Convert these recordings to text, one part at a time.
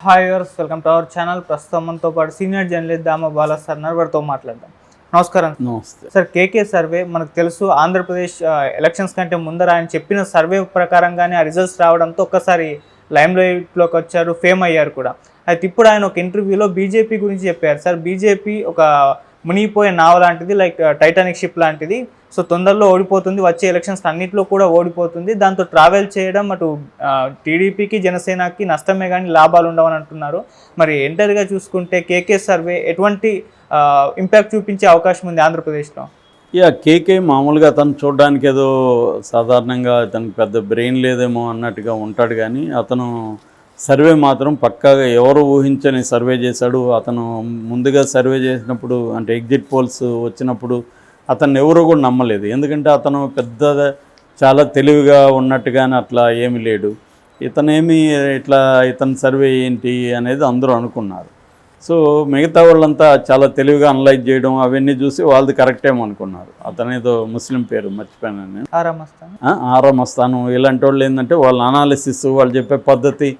Hi viewers, welcome to our channel. ప్రస్తుతం మనతో పాటు సీనియర్ జర్నలిస్ట్ దామ బాలా సార్ వారితో మాట్లాడదాం. నమస్కారం. నమస్తే సార్, కేకే సర్వే మనకు తెలుసు. ఆంధ్రప్రదేశ్ ఎలక్షన్స్ కంటే ముందర ఆయన చెప్పిన సర్వే ప్రకారంగానే ఆ రిజల్ట్స్ రావడంతో ఒక్కసారి లైమ్ లైట్లోకి వచ్చారు, ఫేమ్ అయ్యారు కూడా. అయితే ఇప్పుడు ఆయన ఒక ఇంటర్వ్యూలో బీజేపీ గురించి చెప్పారు. సార్, బీజేపీ ఒక మునిగిపోయే నావ లాంటిది, లైక్ టైటానిక్ షిప్ లాంటిది. సో తొందరలో ఓడిపోతుంది, వచ్చే ఎలక్షన్స్ అన్నింటిలో కూడా ఓడిపోతుంది. దాంతో ట్రావెల్ చేయడం అటు టీడీపీకి జనసేనకి నష్టమే కానీ లాభాలు ఉండవని అంటున్నారు. మరి ఎంటర్గా చూసుకుంటే కేకే సర్వే ఎటువంటి ఇంపాక్ట్ చూపించే అవకాశం ఉంది ఆంధ్రప్రదేశ్లో? కేకే మామూలుగా అతను చూడడానికి ఏదో సాధారణంగా అతనికి పెద్ద బ్రెయిన్ లేదేమో అన్నట్టుగా ఉంటాడు, కానీ అతను సర్వే మాత్రం పక్కాగా ఎవరు ఊహించని సర్వే చేశాడు. అతను ముందుగా సర్వే చేసినప్పుడు, అంటే ఎగ్జిట్ పోల్స్ వచ్చినప్పుడు అతన్ని ఎవరు కూడా నమ్మలేదు. ఎందుకంటే అతను పెద్ద చాలా తెలివిగా ఉన్నట్టుగానే అట్లా ఏమీ లేడు. ఇతని సర్వే ఏంటి అనేది అందరూ అనుకున్నారు. సో మిగతా వాళ్ళంతా చాలా తెలివిగా అనలైజ్ చేయడం అవన్నీ చూసి వాళ్ళది కరెక్టేమో అనుకున్నారు. అతనేదో ముస్లిం పేరు మర్చిపోయాను నేను, ఆరామస్తాను. ఇలాంటి వాళ్ళు ఏంటంటే వాళ్ళ అనాలిసిస్, వాళ్ళు చెప్పే పద్ధతి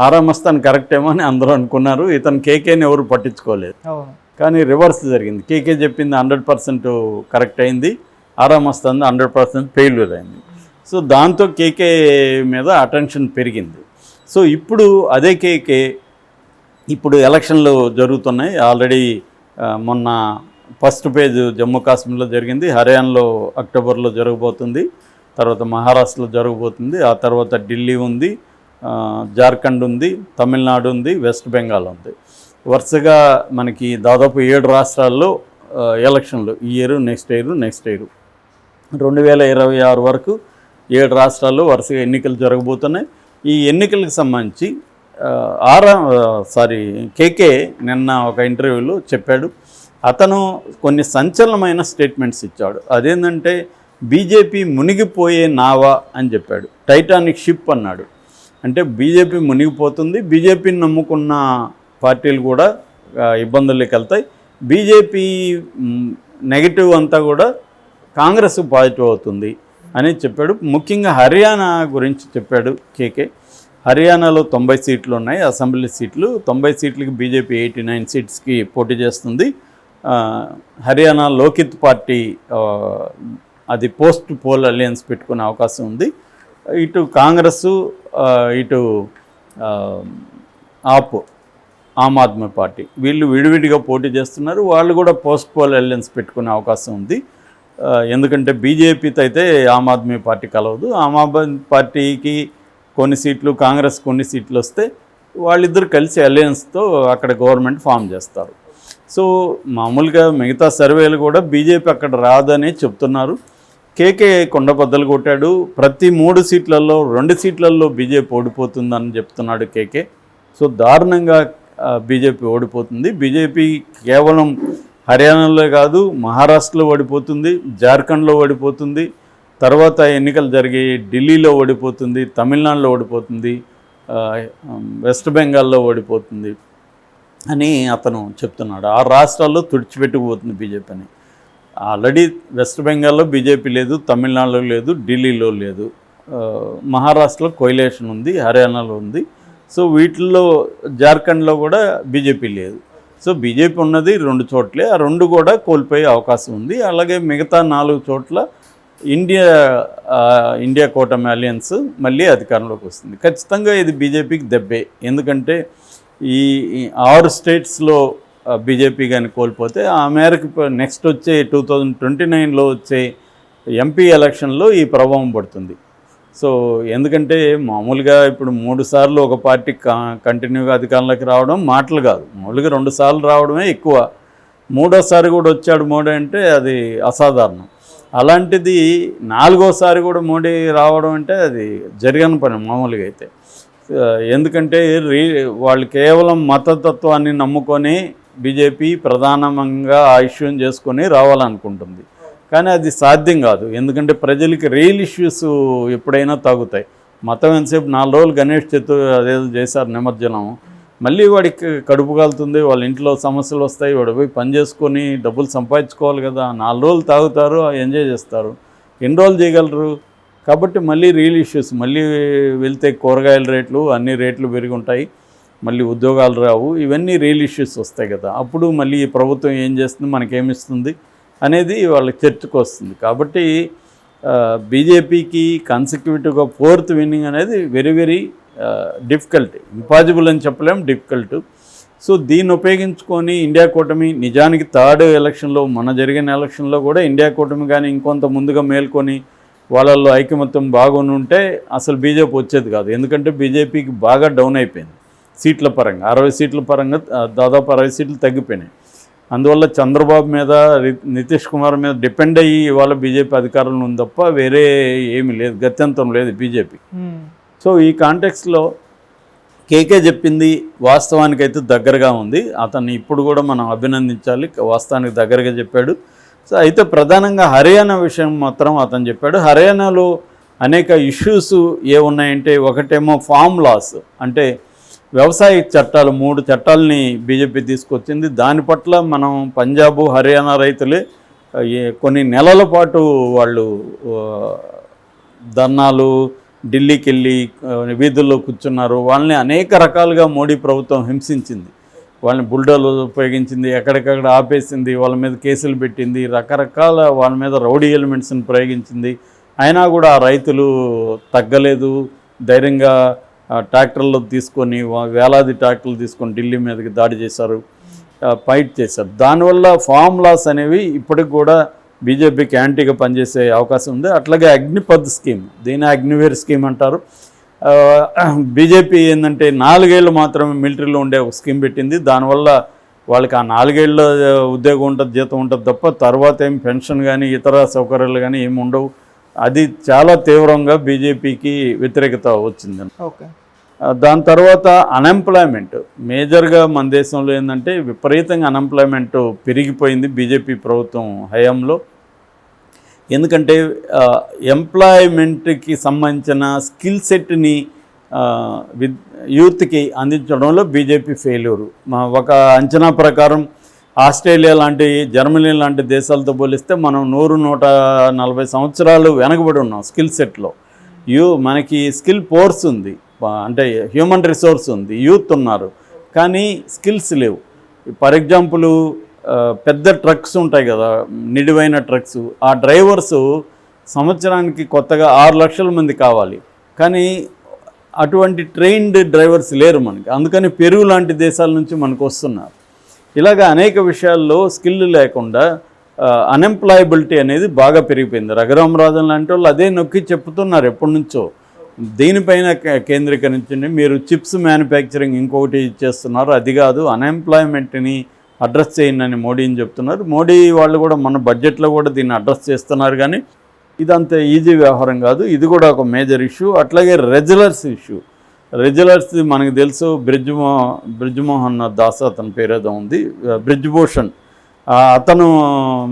ఆరామస్తాను కరెక్టేమో అని అందరూ అనుకున్నారు. ఇతను కేకేని ఎవరు పట్టించుకోలేదు. కానీ రివర్స్ జరిగింది. కేకే చెప్పింది 100% కరెక్ట్ అయింది, ఆరామస్తాను 100% ఫెయిల్యూర్ అయింది. సో దాంతో కేకే మీద అటెన్షన్ పెరిగింది. సో ఇప్పుడు అదే కేకే ఇప్పుడు ఎలక్షన్లు జరుగుతున్నాయి. ఆల్రెడీ మొన్న ఫస్ట్ పేజ్ జమ్మూ కాశ్మీర్లో జరిగింది, హర్యానాలో అక్టోబర్లో జరగబోతుంది, తర్వాత మహారాష్ట్రలో జరగబోతుంది, ఆ తర్వాత ఢిల్లీ ఉంది, జార్ఖండ్ ఉంది, తమిళనాడు ఉంది, వెస్ట్ బెంగాల్ ఉంది. వరుసగా మనకి దాదాపు 7 రాష్ట్రాల్లో ఎలక్షన్లు ఈ ఇయర్, నెక్స్ట్ ఇయర్ 2026 వరకు 7 రాష్ట్రాల్లో వరుసగా ఎన్నికలు జరగబోతున్నాయి. ఈ ఎన్నికలకు సంబంధించి కేకే నిన్న ఒక ఇంటర్వ్యూలో చెప్పాడు. అతను కొన్ని సంచలనమైన స్టేట్మెంట్స్ ఇచ్చాడు. అదేంటంటే బీజేపీ మునిగిపోయే నావా అని చెప్పాడు, టైటానిక్ షిప్ అన్నాడు. అంటే బీజేపీ మునిగిపోతుంది, బీజేపీని నమ్ముకున్న పార్టీలు కూడా ఇబ్బందుల్లోకి వెళ్తాయి, బీజేపీ నెగిటివ్ అంతా కూడా కాంగ్రెస్ పాజిటివ్ అవుతుంది అని చెప్పాడు. ముఖ్యంగా హర్యానా గురించి చెప్పాడు కేకే. హర్యానాలో 90 సీట్లు ఉన్నాయి, అసెంబ్లీ సీట్లు. 90 సీట్లకి బీజేపీ 89 సీట్స్కి పోటీ చేస్తుంది. హర్యానా లోకిత్ పార్టీ అది పోస్ట్ పోల్ అలయన్స్ పెట్టుకునే అవకాశం ఉంది. ఇటు కాంగ్రెస్, ఇటు ఆమ్ ఆద్మీ పార్టీ, వీళ్ళు విడివిడిగా పోటీ చేస్తున్నారు. వాళ్ళు కూడా పోస్ట్ పోల్ అలయన్స్ పెట్టుకునే అవకాశం ఉంది. ఎందుకంటే బీజేపీతో అయితే ఆమ్ ఆద్మీ పార్టీ కలవదు. ఆమ్ ఆద్మీ పార్టీకి కొన్ని సీట్లు, కాంగ్రెస్ కొన్ని సీట్లు వస్తే వాళ్ళిద్దరు కలిసి అలయన్స్తో అక్కడ గవర్నమెంట్ ఫామ్ చేస్తారు. సో మామూలుగా మిగతా సర్వేలు కూడా బీజేపీ అక్కడ రాదనే చెప్తున్నారు. కేకే కొండబద్దలు కొట్టాడు. ప్రతి 3 సీట్లలో 2 సీట్లలో బీజేపీ ఓడిపోతుందని చెప్తున్నాడు కేకే. సో దారుణంగా బీజేపీ ఓడిపోతుంది. బీజేపీ కేవలం హర్యానాలో కాదు, మహారాష్ట్రలో ఓడిపోతుంది, జార్ఖండ్లో ఓడిపోతుంది, తర్వాత ఎన్నికలు జరిగి ఢిల్లీలో ఓడిపోతుంది, తమిళనాడులో ఓడిపోతుంది, వెస్ట్ బెంగాల్లో ఓడిపోతుంది అని అతను చెప్తున్నాడు. 6 రాష్ట్రాల్లో తుడిచిపెట్టుకుపోతుంది బీజేపీ అని. ఆల్రెడీ వెస్ట్ బెంగాల్లో బీజేపీ లేదు, తమిళనాడులో లేదు, ఢిల్లీలో లేదు, మహారాష్ట్రలో కోయిలేషన్ ఉంది, హర్యానాలో ఉంది. సో వీటిల్లో జార్ఖండ్లో కూడా బీజేపీ లేదు. సో బీజేపీ ఉన్నది 2 చోట్లే, ఆ 2 కూడా కోల్పోయే అవకాశం ఉంది. అలాగే మిగతా 4 చోట్ల ఇండియా కూటమి అలయన్స్ మళ్ళీ అధికారంలోకి వస్తుంది. ఖచ్చితంగా ఇది బీజేపీకి దెబ్బే. ఎందుకంటే ఈ 6 స్టేట్స్లో బీజేపీ కానీ కోల్పోతే ఆ మేరకు నెక్స్ట్ వచ్చే 2029లో వచ్చే ఎంపీ ఎలక్షన్లో ఈ ప్రభావం పడుతుంది. సో ఎందుకంటే మామూలుగా ఇప్పుడు 3 సార్లు ఒక పార్టీ కంటిన్యూగా అధికారంలోకి రావడం మాటలు కాదు. మామూలుగా 2 సార్లు రావడమే ఎక్కువ. 3వసారి కూడా వచ్చాడు మోడీ అంటే అది అసాధారణం. అలాంటిది 4వసారి కూడా మోడీ రావడం అంటే అది జరగని పని మామూలుగా అయితే. ఎందుకంటే వాళ్ళు కేవలం మతతత్వాన్ని నమ్ముకొని బీజేపీ ప్రధానంగా ఆ ఇష్యూని చేసుకొని రావాలనుకుంటుంది. కానీ అది సాధ్యం కాదు. ఎందుకంటే ప్రజలకి రియల్ ఇష్యూస్ ఎప్పుడైనా తాగుతాయి. మతం ఎంతసేపు 4 రోజులు గణేష్ చతుర్థి అదేదో చేశారు నిమజ్జనం, మళ్ళీ వాడికి కడుపు కాలుతుంది, వాళ్ళ ఇంట్లో సమస్యలు వస్తాయి, వాడు పోయి పని చేసుకొని డబ్బులు సంపాదించుకోవాలి కదా. 4 రోజులు తాగుతారు, ఎంజాయ్ చేస్తారు, ఎన్ని రోజులు చేయగలరు? కాబట్టి మళ్ళీ రియల్ ఇష్యూస్ మళ్ళీ వెళ్తే కూరగాయల రేట్లు అన్ని రేట్లు పెరిగి ఉంటాయి. మళ్ళీ ఉద్యోగాలు రావు, ఇవన్నీ రియల్ ఇష్యూస్ వస్తాయి కదా. అప్పుడు మళ్ళీ ఈ ప్రభుత్వం ఏం చేస్తుంది, మనకేమిస్తుంది అనేది వాళ్ళకి చర్చకు వస్తుంది. కాబట్టి బీజేపీకి కన్సిక్యూటివ్గా 4th విన్నింగ్ అనేది వెరీ వెరీ డిఫికల్ట్, ఇంపాసిబుల్ అని చెప్పలేం, డిఫికల్ట్. సో దీన్ని ఉపయోగించుకొని ఇండియా కూటమి నిజానికి 3rd ఎలక్షన్లో, మన జరిగిన ఎలక్షన్లో కూడా ఇండియా కూటమి కానీ ఇంకొంత ముందుగా మేల్కొని వాళ్ళల్లో ఐకమత్యం బాగుని ఉంటే అసలు బీజేపీ వచ్చేది కాదు. ఎందుకంటే బీజేపీకి బాగా డౌన్ అయిపోయింది సీట్ల పరంగా, 60 సీట్ల పరంగా దాదాపు 60 సీట్లు తగ్గిపోయినాయి. అందువల్ల చంద్రబాబు మీద, నితీష్ కుమార్ మీద డిపెండ్ అయ్యి ఇవాళ బీజేపీ అధికారంలో ఉంది తప్ప వేరే ఏమీ లేదు, గత్యంతరం లేదు బీజేపీ. సో ఈ కాంటెక్స్లో కేకే చెప్పింది వాస్తవానికైతే దగ్గరగా ఉంది. అతన్ని ఇప్పుడు కూడా మనం అభినందించాలి, వాస్తవానికి దగ్గరగా చెప్పాడు. సో అయితే ప్రధానంగా హర్యానా విషయం మాత్రం అతను చెప్పాడు. హర్యానాలో అనేక ఇష్యూస్ ఏమున్నాయంటే, ఒకటేమో ఫామ్ లాస్, అంటే వ్యవసాయ చట్టాలు, 3 చట్టాలని బీజేపీ తీసుకొచ్చింది. దాని పట్ల మనం పంజాబ్, హర్యానా రైతులే కొన్ని నెలల పాటు వాళ్ళు ధర్నాలు, ఢిల్లీకి వెళ్ళి వీధుల్లో కూర్చున్నారు. వాళ్ళని అనేక రకాలుగా మోడీ ప్రభుత్వం హింసించింది, వాళ్ళని బుల్డోజర్లు ఉపయోగించింది, ఎక్కడికక్కడ ఆపేసింది, వాళ్ళ మీద కేసులు పెట్టింది, రకరకాల వాళ్ళ మీద రౌడీ ఎలిమెంట్స్ని ప్రయోగించింది. అయినా కూడా ఆ రైతులు తగ్గలేదు, ధైర్యంగా ట్రాక్టర్లు తీసుకొని, వేలాది ట్రాక్టర్లు తీసుకొని ఢిల్లీ మీదకి దాడి చేశారు, ఫైట్ చేశారు. దానివల్ల ఫామ్ లాస్ అనేవి ఇప్పటికి కూడా బీజేపీకి యాంటీగా పనిచేసే అవకాశం ఉంది. అట్లాగే అగ్నిపథ్ స్కీమ్, దీని అగ్నివీర్ స్కీమ్ అంటారు. బీజేపీ ఏంటంటే 4 ఏళ్ళు మాత్రమే మిలిటరీలో ఉండే ఒక స్కీమ్ పెట్టింది. దానివల్ల వాళ్ళకి ఆ 4 ఏళ్ళ ఉద్యోగం ఉంటుంది, జీతం ఉంటుంది తప్ప తర్వాత ఏం పెన్షన్ కానీ ఇతర సౌకర్యాలు కానీ ఏమి ఉండవు. అది చాలా తీవ్రంగా బీజేపీకి వ్యతిరేకత వచ్చింది. ఓకే. దాని తర్వాత అన్ఎంప్లాయ్మెంట్, మేజర్గా మన దేశంలో ఏంటంటే విపరీతంగా అన్ఎంప్లాయ్మెంట్ పెరిగిపోయింది బీజేపీ ప్రభుత్వం హయాంలో. ఎందుకంటే ఎంప్లాయ్మెంట్కి సంబంధించిన స్కిల్ సెట్ని యూత్కి అందించడంలో బీజేపీ ఫెయిల్యూరు. ఒక అంచనా ప్రకారం ఆస్ట్రేలియా లాంటి, జర్మనీ లాంటి దేశాలతో పోలిస్తే మనం 100-140 సంవత్సరాలు వెనకబడి ఉన్నాం స్కిల్ సెట్లో. మనకి స్కిల్ ఫోర్స్ ఉంది, అంటే హ్యూమన్ రిసోర్స్ ఉంది, యూత్ ఉన్నారు, కానీ స్కిల్స్ లేవు. ఫర్ ఎగ్జాంపుల్ పెద్ద ట్రక్స్ ఉంటాయి కదా, నిడివైన ట్రక్స్, ఆ డ్రైవర్సు సంవత్సరానికి కొత్తగా 6 లక్షల మంది కావాలి, కానీ అటువంటి ట్రైన్డ్ డ్రైవర్స్ లేరు మనకి. అందుకని పెరుగు లాంటి దేశాల నుంచి మనకు వస్తున్నారు. ఇలాగ అనేక విషయాల్లో స్కిల్ లేకుండా అన్ఎంప్లాయబిలిటీ అనేది బాగా పెరిగిపోయింది. రఘురామరాజన్ లాంటి వాళ్ళు అదే నొక్కి చెప్తున్నారు ఎప్పటి నుంచో. దీనిపైన కేంద్రీకరించండి, మీరు చిప్స్ మ్యానుఫ్యాక్చరింగ్ ఇంకొకటి చేస్తున్నారు, అది కాదు, అన్ఎంప్లాయ్మెంట్ని అడ్రస్ చేయండి అని మోడీని చెప్తున్నారు. మోడీ వాళ్ళు కూడా మన బడ్జెట్లో కూడా దీన్ని అడ్రస్ చేస్తున్నారు, కానీ ఇదంత ఈజీ వ్యవహారం కాదు. ఇది కూడా ఒక మేజర్ ఇష్యూ. అట్లాగే రెగ్యులర్స్ ఇష్యూ, రెగ్యులర్స్ మనకు తెలుసు, బ్రిజ్మోహన్ దాస్ అతని పేరేదో ఉంది, బ్రిజ్భూషణ్, అతను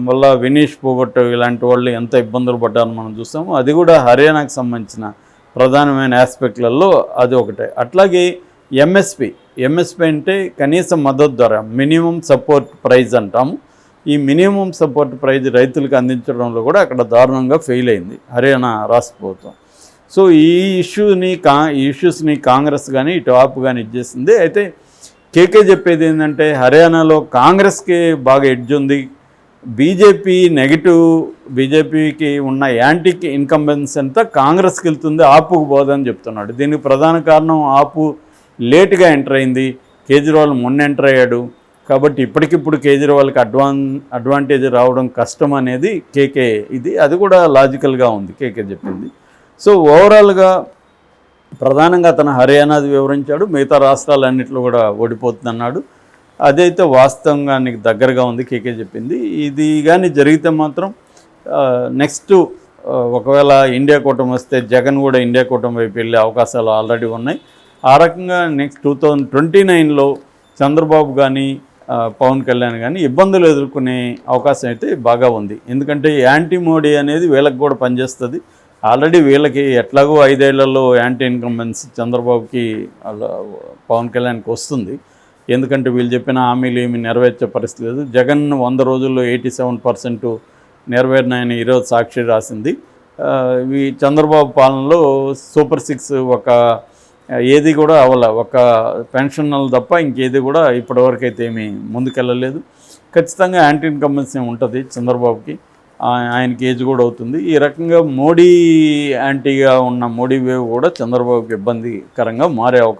వల్ల వినీష్ పోగొట్టు ఇలాంటి వాళ్ళు ఎంత ఇబ్బందులు పడ్డారని మనం చూసాము. అది కూడా హర్యానాకు సంబంధించిన ప్రధానమైన ఆస్పెక్ట్లలో అది ఒకటే. అట్లాగే ఎంఎస్పి అంటే కనీస మద్దతు ధర, మినిమం సపోర్ట్ ప్రైజ్ అంటాము. ఈ మినిమం సపోర్ట్ ప్రైజ్ రైతులకు అందించడంలో కూడా అక్కడ దారుణంగా ఫెయిల్ అయింది హర్యానా రాష్ట్ర ప్రభుత్వం. సో ఈ ఇష్యూస్ని కాంగ్రెస్ కానీ ఇటు ఆప్ కానీ ఇచ్చేసింది. అయితే కేకే చెప్పేది ఏంటంటే, హర్యానాలో కాంగ్రెస్కి బాగా ఎడ్జ్ ఉంది, బీజేపీ నెగిటివ్, బీజేపీకి ఉన్న యాంటీ ఇన్కంబెన్స్ అంతా కాంగ్రెస్కి వెళ్తుంది, ఆపుకు పోదని చెప్తున్నాడు. దీనికి ప్రధాన కారణం ఆపు లేటుగా ఎంటర్ అయింది, కేజ్రీవాల్ మొన్న ఎంటర్ అయ్యాడు, కాబట్టి ఇప్పటికిప్పుడు కేజ్రీవాల్కి అడ్వాంటేజ్ రావడం కష్టం అనేది కేకే ఇది. అది కూడా లాజికల్గా ఉంది కేకే చెప్పింది. సో ఓవరాల్గా ప్రధానంగా అతను హర్యానాది వివరించాడు, మిగతా రాష్ట్రాలన్నింటిలో కూడా ఓడిపోతుందన్నాడు. అదైతే వాస్తవంగానికి దగ్గరగా ఉంది కేకే చెప్పింది. ఇది కానీ జరిగితే మాత్రం నెక్స్ట్ ఒకవేళ ఇండియా కూటమి వస్తే జగన్ కూడా ఇండియా కూటమి వైపు వెళ్ళే అవకాశాలు ఆల్రెడీ ఉన్నాయి. ఆ రకంగా నెక్స్ట్ 2029లో చంద్రబాబు కానీ పవన్ కళ్యాణ్ కానీ ఇబ్బందులు ఎదుర్కొనే అవకాశం అయితే బాగా ఉంది. ఎందుకంటే యాంటీ మోడీ అనేది వీళ్ళకి కూడా పనిచేస్తుంది. ఆల్రెడీ వీళ్ళకి ఎట్లాగో 5 ఏళ్లలో యాంటీ ఇన్కంబెన్స్ చంద్రబాబుకి పవన్ కళ్యాణ్కి వస్తుంది. ఎందుకంటే వీళ్ళు చెప్పిన హామీలు ఏమి నెరవేర్చే పరిస్థితి లేదు. జగన్ 100 రోజుల్లో 87% నెరవేరినాయని ఈరోజు సాక్షి రాసింది. ఈ చంద్రబాబు పాలనలో సూపర్ 6 ఒక ఏది కూడా అవ్వాల, ఒక పెన్షన్లు తప్ప ఇంకేది కూడా ఇప్పటివరకు అయితే ఏమీ ముందుకెళ్ళలేదు. ఖచ్చితంగా యాంటీ ఇన్కంబెన్సీ ఉంటుంది చంద్రబాబుకి, ఆయనకి ఏజ్ కూడా అవుతుంది. ఈ రకంగా మోడీ యాంటీగా ఉన్న మోడీ వేవ్ కూడా చంద్రబాబుకి ఇబ్బందికరంగా మారే అవకాశం